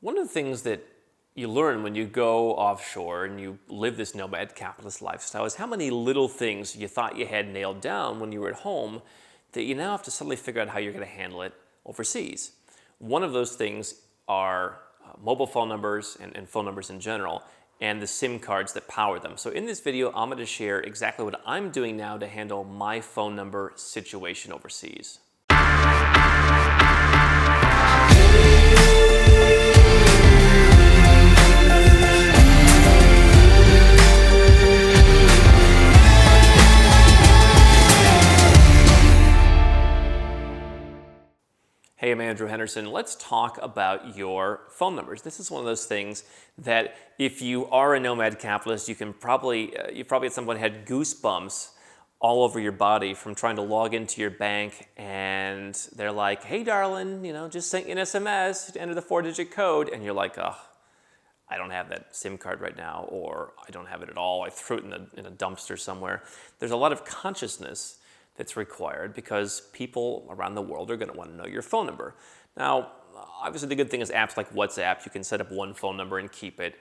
One of the things that you learn when you go offshore and you live this nomad capitalist lifestyle is how many little things you thought you had nailed down when you were at home that you now have to suddenly figure out how you're going to handle it overseas. One of those things are mobile phone numbers and phone numbers in general, and the SIM cards that power them. So in this video, I'm going to share exactly what I'm doing now to handle my phone number situation overseas. Hey, I'm Andrew Henderson. Let's talk about your phone numbers. This is one of those things that if you are a nomad capitalist, you probably at some point had goosebumps all over your body from trying to log into your bank and they're like, hey darling, just sent you an SMS to enter the 4-digit code, and you're like, oh, I don't have that SIM card right now, or I don't have it at all. I threw it in a dumpster somewhere. There's a lot of consciousness that's required because people around the world are going to want to know your phone number. Now, obviously the good thing is apps like WhatsApp, you can set up one phone number and keep it.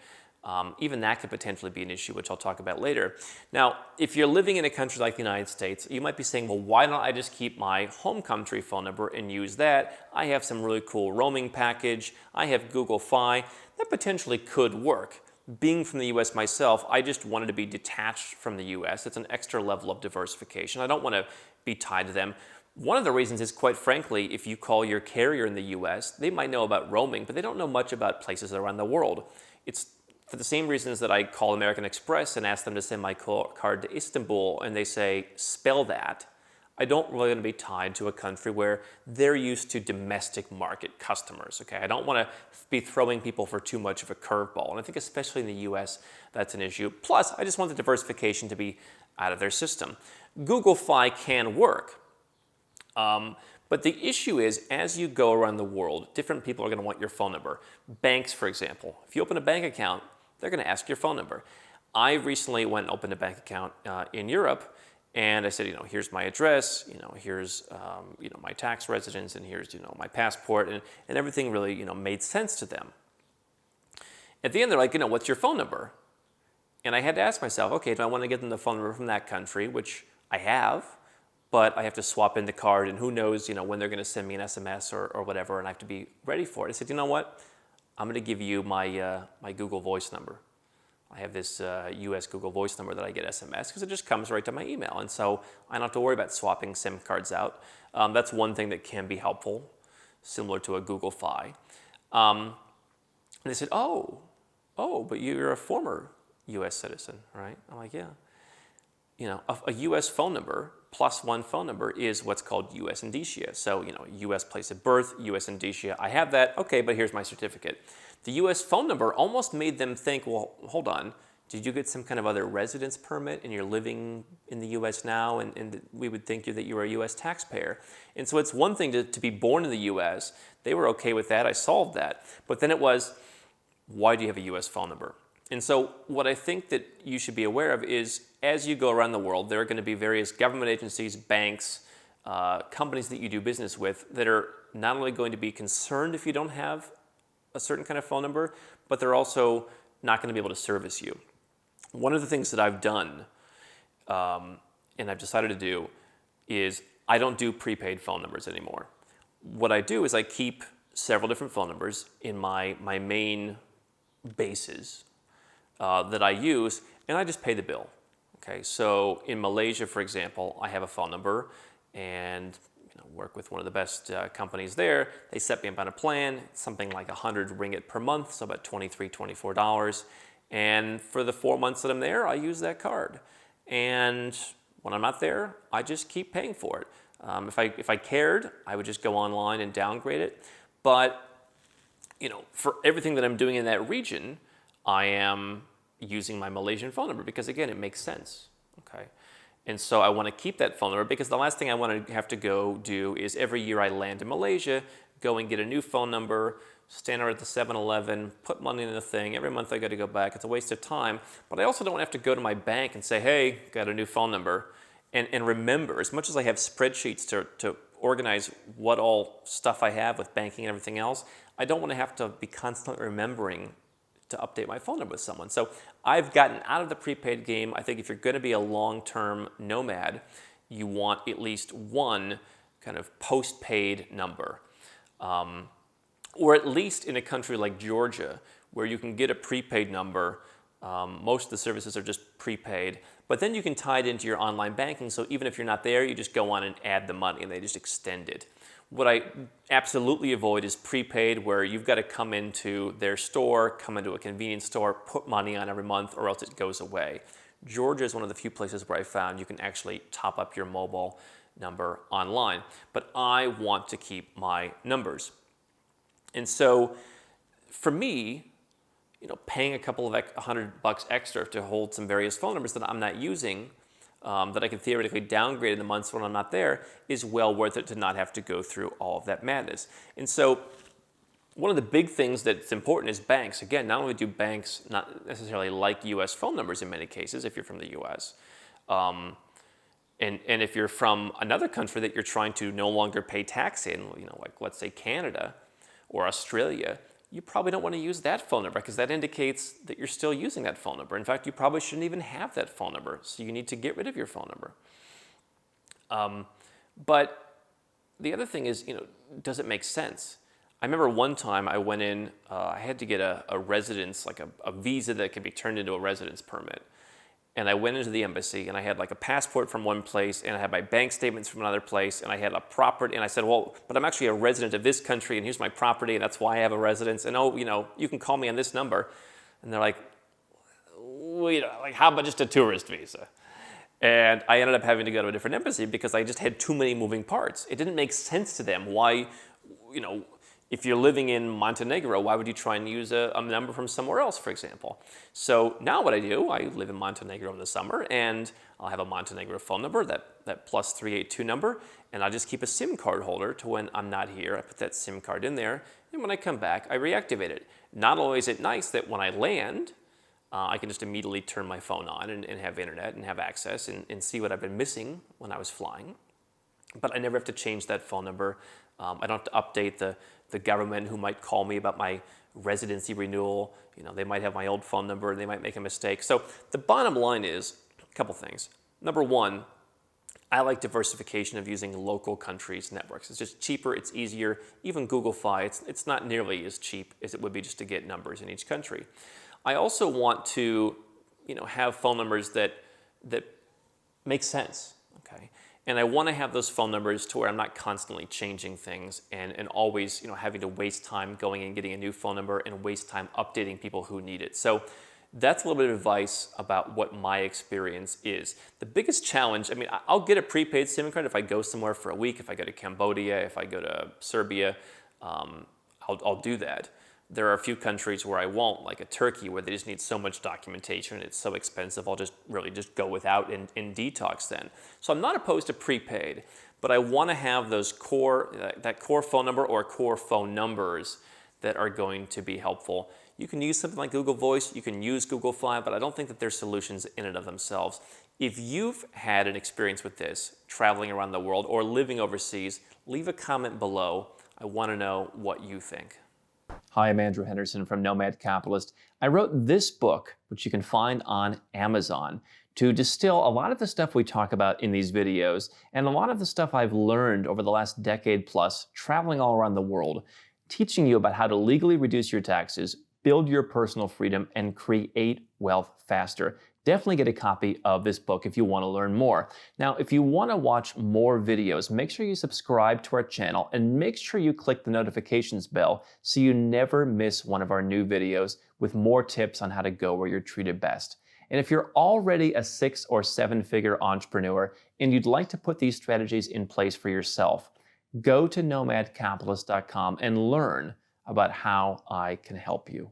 Even that could potentially be an issue, which I'll talk about later. Now, if you're living in a country like the United States, you might be saying, well, why don't I just keep my home country phone number and use that? I have some really cool roaming package. I have Google Fi. That potentially could work. Being from the US myself, I just wanted to be detached from the US. It's an extra level of diversification. I don't want to be tied to them. One of the reasons is, quite frankly, if you call your carrier in the US, they might know about roaming, but they don't know much about places around the world. It's for the same reasons that I call American Express and ask them to send my card to Istanbul, and they say, spell that. I don't really want to be tied to a country where they're used to domestic market customers, okay? I don't want to be throwing people for too much of a curveball, and I think especially in the US, that's an issue. Plus, I just want the diversification to be out of their system. Google Fi can work, but the issue is, as you go around the world, different people are going to want your phone number. Banks, for example, if you open a bank account, they're going to ask your phone number. I recently went and opened a bank account in Europe, and I said, here's my address, here's, my tax residence, and here's, my passport, and everything really, made sense to them. At the end, they're like, what's your phone number? And I had to ask myself, okay, do I want to get them the phone number from that country, which I have, but I have to swap in the card, and who knows, when they're going to send me an SMS or whatever, and I have to be ready for it. I said, you know what? I'm going to give you my Google Voice number. I have this US Google Voice number that I get SMS because it just comes right to my email. And so I don't have to worry about swapping SIM cards out. That's one thing that can be helpful, similar to a Google Fi. And they said, oh, but you're a former US citizen, right? I'm like, yeah. A US phone number plus one phone number is what's called US indicia. So, US place of birth, US indicia. I have that. Okay, but here's my certificate. The US phone number almost made them think, well, hold on. Did you get some kind of other residence permit and you're living in the US now, and we would think that you were a US taxpayer? And so it's one thing to be born in the US. They were okay with that. I solved that. But then it was, why do you have a US phone number? And so what I think that you should be aware of is, as you go around the world, there are going to be various government agencies, banks, companies that you do business with that are not only going to be concerned if you don't have a certain kind of phone number, but they're also not going to be able to service you. One of the things that I've done, and I've decided to do, is I don't do prepaid phone numbers anymore. What I do is I keep several different phone numbers in my main bases that I use, and I just pay the bill. Okay, so in Malaysia, for example, I have a phone number and work with one of the best companies there. They set me up on a plan, something like 100 ringgit per month, so about $23, $24. And for the 4 months that I'm there, I use that card. And when I'm not there, I just keep paying for it. If I cared, I would just go online and downgrade it. But for everything that I'm doing in that region, I am using my Malaysian phone number because, again, it makes sense. Okay. And so I want to keep that phone number because the last thing I want to have to go do is every year I land in Malaysia, go and get a new phone number, stand out at the 7-Eleven, put money in the thing. Every month I got to go back. It's a waste of time. But I also don't have to go to my bank and say, hey, got a new phone number. And remember, as much as I have spreadsheets to organize what all stuff I have with banking and everything else, I don't want to have to be constantly remembering to update my phone number with someone. So I've gotten out of the prepaid game. I think if you're going to be a long-term nomad, you want at least one kind of postpaid number. Or at least in a country like Georgia, where you can get a prepaid number. Most of the services are just prepaid, but then you can tie it into your online banking, so even if you're not there, you just go on and add the money and they just extend it. What I absolutely avoid is prepaid, where you've got to come into their store, come into a convenience store, put money on every month, or else it goes away. Georgia is one of the few places where I found you can actually top up your mobile number online, but I want to keep my numbers. And so for me, paying a couple of $100 extra to hold some various phone numbers that I'm not using, that I can theoretically downgrade in the months when I'm not there, is well worth it to not have to go through all of that madness. And so one of the big things that's important is banks. Again, not only do banks not necessarily like U.S. phone numbers in many cases, if you're from the U.S., and if you're from another country that you're trying to no longer pay tax in, like let's say Canada or Australia, you probably don't want to use that phone number because that indicates that you're still using that phone number. In fact, you probably shouldn't even have that phone number, so you need to get rid of your phone number. But the other thing is, does it make sense? I remember one time I went in, I had to get a residence, like a visa that could be turned into a residence permit. And I went into the embassy and I had like a passport from one place and I had my bank statements from another place and I had a property, and I said, well, but I'm actually a resident of this country and here's my property and that's why I have a residence, and you can call me on this number. And they're like, well, how about just a tourist visa? And I ended up having to go to a different embassy because I just had too many moving parts. It didn't make sense to them why, if you're living in Montenegro, why would you try and use a number from somewhere else, for example? So now what I do, I live in Montenegro in the summer, and I'll have a Montenegro phone number, that plus 382 number, and I'll just keep a SIM card holder to when I'm not here. I put that SIM card in there, and when I come back, I reactivate it. Not only is it nice that when I land, I can just immediately turn my phone on and have internet and have access and see what I've been missing when I was flying, but I never have to change that phone number. I don't have to update the government who might call me about my residency renewal. They might have my old phone number and they might make a mistake. So the bottom line is a couple things. Number one, I like diversification of using local countries' networks. It's just cheaper, it's easier. Even Google Fi, it's not nearly as cheap as it would be just to get numbers in each country. I also want to, have phone numbers that make sense, okay? And I want to have those phone numbers to where I'm not constantly changing things and always, having to waste time going and getting a new phone number and waste time updating people who need it. So that's a little bit of advice about what my experience is. The biggest challenge, I'll get a prepaid SIM card if I go somewhere for a week, if I go to Cambodia, if I go to Serbia, I'll do that. There are a few countries where I won't, like a Turkey, where they just need so much documentation, it's so expensive, I'll just really just go without and detox then. So I'm not opposed to prepaid, but I want to have those that core phone number or core phone numbers that are going to be helpful. You can use something like Google Voice, you can use Google Fi, but I don't think that they're solutions in and of themselves. If you've had an experience with this, traveling around the world or living overseas, leave a comment below. I want to know what you think. Hi, I'm Andrew Henderson from Nomad Capitalist. I wrote this book, which you can find on Amazon, to distill a lot of the stuff we talk about in these videos and a lot of the stuff I've learned over the last decade plus traveling all around the world, teaching you about how to legally reduce your taxes, build your personal freedom, and create wealth faster. Definitely get a copy of this book if you want to learn more. Now, if you want to watch more videos, make sure you subscribe to our channel and make sure you click the notifications bell so you never miss one of our new videos with more tips on how to go where you're treated best. And if you're already a 6- or 7-figure entrepreneur and you'd like to put these strategies in place for yourself, go to nomadcapitalist.com and learn about how I can help you.